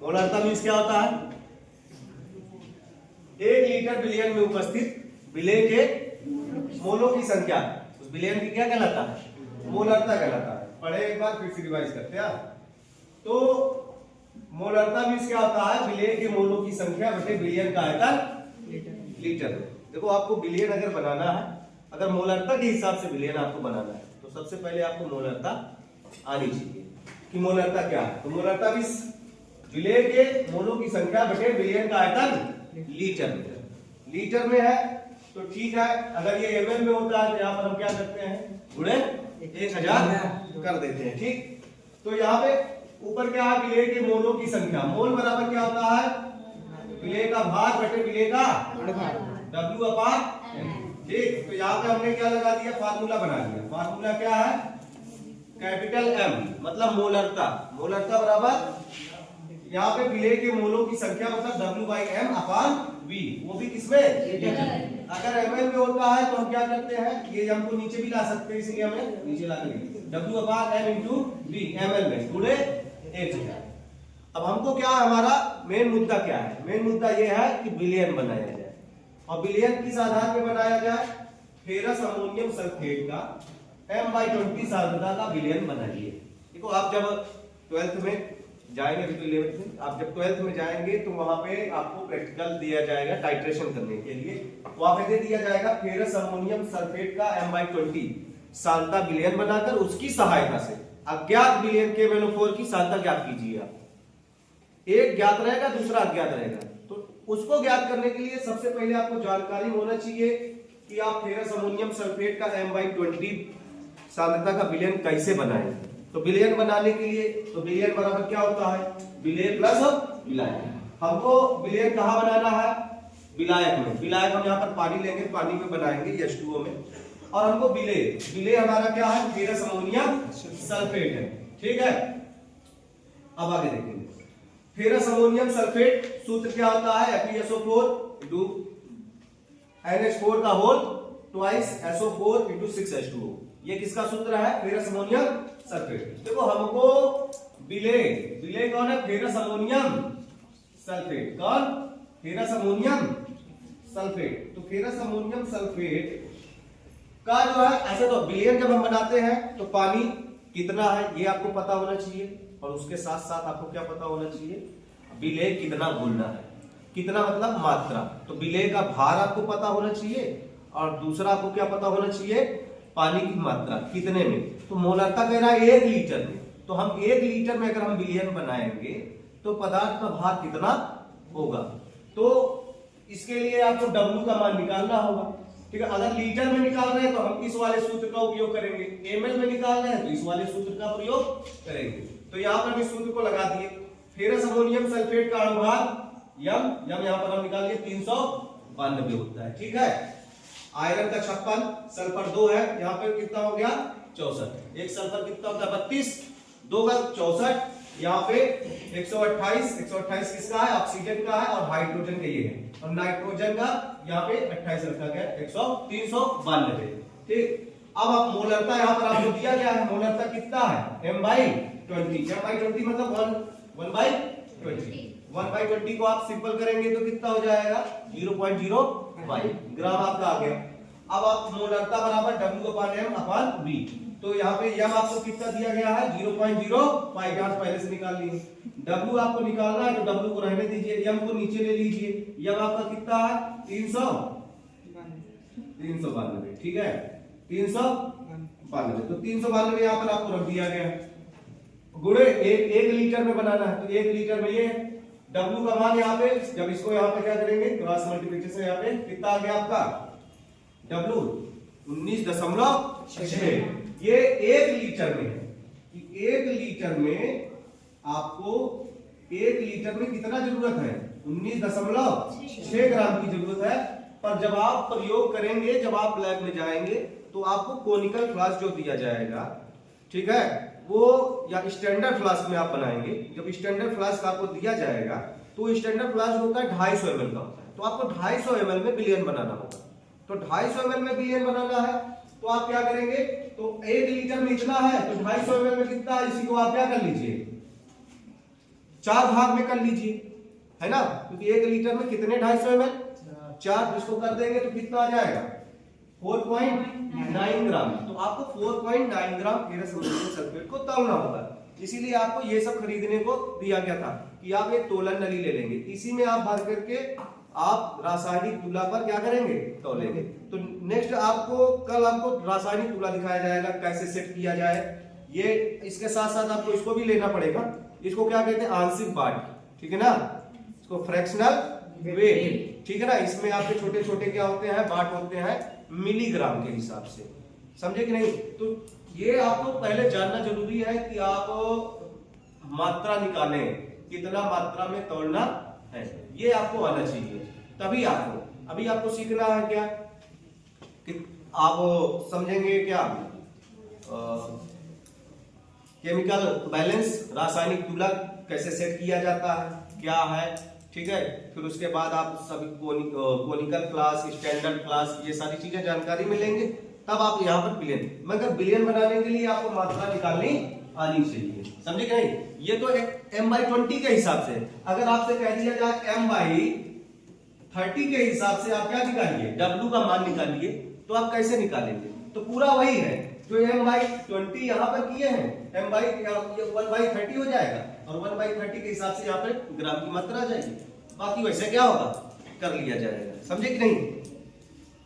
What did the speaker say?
मोलारता means क्या होता है? 1 लीटर विलयन में उपस्थित विलय के मोलों की संख्या, उस विलयन की क्या कहलाता है? मोलारता कहलाता है। पढ़े एक बार फिर से रिवाइज करते हैं। तो मोलारता मीन्स क्या होता है? विलय के मोलों की संख्या बटे विलयन का आयतन लीटर। देखो आपको विलयन अगर बनाना है, अगर मोलारता के हिसाब से विलयन आपको बनाना है तो सबसे पहले आपको मोलारता आनी चाहिए कि मोलारता क्या है। तो मोलारता मीन्स विलय के मोलों की संख्या बटे विलयन का आयतन लीटर में। लीटर में है तो ठीक है, अगर ये ml में होता है तो यहाँ पर हम क्या करते हैं? गुणे 1000 कर देते हैं। ठीक, तो यहाँ पे ऊपर क्या है? विलय के मोलों की संख्या। मोल बराबर क्या होता है? विलय का भार बटे विलय का W अपॉन। ठीक, तो यहाँ पे हमने क्या लगा दिया? फार्मूला बना दिया। फार्मूला क्या है? कैपिटल M मतलब मोलारता। मोलारता बराबर यहाँ पे विलय के मोलों की संख्या मतलब W/M अपॉन V, वो भी किसमें? अगर ml में होता है तो हम क्या करते हैं? ये M को नीचे भी ला सकते हैं, इसलिए हमें नीचे ला कर W/M इंटू V ml में गुणे 1000। अब हमको क्या है? हमारा मेन मुद्दा क्या है? मेन मुद्दा ये है कि विलयन बनाया जाए। और विलयन किस आधार पे बनाया जाए? फेरस अमोनियम सल्फेट का M/20 सांद्रता का विलयन बनाइए। देखो आप जब 12th में जाएंगे, अभी तो 11th में, आप जब 12th में जाएंगे तो वहां पे आपको प्रैक्टिकल दिया जाएगा टाइट्रेशन करने के लिए। वहां पे दे दिया जाएगा फेरस अमोनियम सल्फेट का M/20 सांद्रता विलयन बनाकर उसकी सहायता से अज्ञात विलयन के KMnO4 की सांद्रता ज्ञात कीजिए। आप एक ज्ञात रहेगा, दूसरा अज्ञात रहेगा, तो उसको ज्ञात करने के लिए सबसे पहले आपको जानकारी होना चाहिए कि आप फेरस अमोनियम सल्फेट का M/20 सांद्रता का विलयन कैसे बनाएंगे। तो विलयन बनाने के लिए तो विलयन बराबर क्या होता है? विलय प्लस विलायक। हमको विलयन कहाँ बनाना है? विलायक में। विलायक हम यहाँ पर पानी लेंगे, पानी में बनाएंगे H2O में। और हमको विलय, विलय हमारा क्या है? फेरस अमोनियम सल्फेट है। ठीक है, अब आगे देखेंगे। फेरस अमोनियम सल्फेट सूत्र क्या होता है? FeSO4 इंटू NH4 का whole twice SO4 into 6H2O। ये किसका सूत्र है? Ferrous ammonium sulphate. देखो हमको विलय, विलय कौन है? Ferrous ammonium sulphate. कौन? Ferrous ammonium sulphate. तो फेरस अमोनियम सल्फेट का जो है, ऐसे तो विलयन जब हम बनाते हैं तो पानी कितना है ये आपको पता होना चाहिए, और उसके साथ साथ आपको क्या पता होना चाहिए? विलय कितना घुलना है। कितना मतलब मात्रा। तो विलय का भार आपको पता होना चाहिए, और दूसरा आपको क्या पता होना चाहिए? पानी की मात्रा कितने में। तो मोलारता कह रहा है 1 लीटर में, तो हम 1 लीटर में अगर हम विलयन बनाएंगे तो पदार्थ का भार कितना होगा। तो इसके लिए आपको W का मान निकालना होगा। ठीक है, अगर लीटर में निकाल रहे हैं तो हम इस वाले सूत्र का उपयोग करेंगे, ml में निकाल रहे हैं तो इस वाले सूत्र का प्रयोग करेंगे। तो यहाँ पर हम इस सूत्र को लगा दिए। फेरस अमोनियम सल्फेट का अणुभार यम यहाँ पर हम निकाल लिए 392 होता है। ठीक है, आयरन का 56, सल्फर 2 है, यहाँ पे कितना हो गया? 64। एक सल्फर कितना होता है? 32, 2 का 64, यहाँ पे 128। 128 किसका है? ऑक्सीजन का है, और हाइड्रोजन का ये है, और नाइट्रोजन का यहाँ पे 28 रखा गया, 392। ठीक, अब आप मोलारता यहाँ पर आपको दिया गया है, मोलारता कितना है? M/20। M/20 मतलब 1/20। 1/20 को आप सिंपल करेंगे तो कितना हो जाएगा? 0.05 ग्राम आपका आ गया। अब आप मोलारता बराबर W/M अपॉन V। तो यहाँ पे यम आपको कितना दिया गया है? 0.05, यहाँ पहले से निकाल लिए। W आपको निकालना है तो W को रहने दीजिए, यम को नीचे ले लीजिए। यम आपका कितना है? 392। ठीक है, 392। तो 392 यहाँ पर आपको रख दिया गया है। गुणे 1 लीटर में बनाना है तो 1 लीटर में ये W का मान यहाँ पे, जब इसको यहाँ पे क्या करेंगे? क्रॉस मल्टीप्लिकेशन, यहाँ पे कितना आ गया आपका? W 19.6। ये 1 लीटर में है। 1 लीटर में आपको 1 लीटर में कितना जरूरत है? 19.6 ग्राम की जरूरत है। पर जब आप प्रयोग करेंगे, जब आप लैब में जाएंगे तो आपको कोनिकल फ्लास्क जो दिया जाएगा, ठीक है, वो या स्टैंडर्ड फ्लास्क में आप बनाएंगे। जब स्टैंडर्ड फ्लास्क आपको दिया जाएगा तो स्टैंडर्ड फ्लास्क होता है 250 ml का होता है, तो आपको 250 ml में विलयन बनाना होगा। तो 250 ml में विलयन बनाना है तो आप क्या करेंगे? तो 1 लीटर में इतना है तो 250 ml में कितना है, इसी को आप क्या कर लीजिए, 4 भाग में कर लीजिए, है ना, क्योंकि 1 लीटर में कितने 250 ml 4, इसको कर देंगे तो कितना आ जाएगा 4.9 ग्राम। तो आपको 4.9 ग्राम फेरस अमोनियम सल्फेट को तौलना होगा, इसीलिए आपको ये सब खरीदने को दिया गया था कि आप एक तोलन नली ले लेंगे, इसी में आप भर करके आप रासायनिक तुला पर क्या करेंगे, तौलेंगे। तो नेक्स्ट आपको कल आपको रासायनिक तुला दिखाया जाएगा कैसे सेट किया जाए। ये इसके साथ साथ आपको इसको भी लेना पड़ेगा, इसको क्या कहते हैं आंशिक बाट, ठीक है ना, इसको फ्रैक्शनल वेट, ठीक है ना। इसमें आपके छोटे छोटे क्या होते हैं बाट होते हैं मिलीग्राम के हिसाब से, समझे कि नहीं। तो ये आपको पहले जानना जरूरी है कि आप मात्रा निकालें, कितना मात्रा में तौलना है, ये आपको आना चाहिए। तभी आपको अभी आपको सीखना है क्या कि आप समझेंगे क्या केमिकल बैलेंस, रासायनिक तुला कैसे सेट किया जाता है, क्या है, ठीक है। फिर उसके बाद आप सभी कोनिकल क्लास, स्टैंडर्ड क्लास, ये सारी चीजें जानकारी मिलेंगे, तब आप यहाँ पर बिलियन, मगर बिलियन बनाने के लिए आपको मात्रा निकालनी आनी चाहिए, समझे कि नहीं। ये तो m/20 के हिसाब से, अगर आपसे कह दिया जाए m/30 के हिसाब से आप क्या निकालिए, W का मान निकालिए, तो आप कैसे निकालेंगे, तो पूरा वही है जो m/20 यहाँ पर किए हैं, m/1/30 हो जाएगा, और 1/30 के हिसाब से यहाँ पर ग्राम की मात्रा आ जाएगी, बाकी वैसे क्या होगा कर लिया जाएगा, समझे कि नहीं।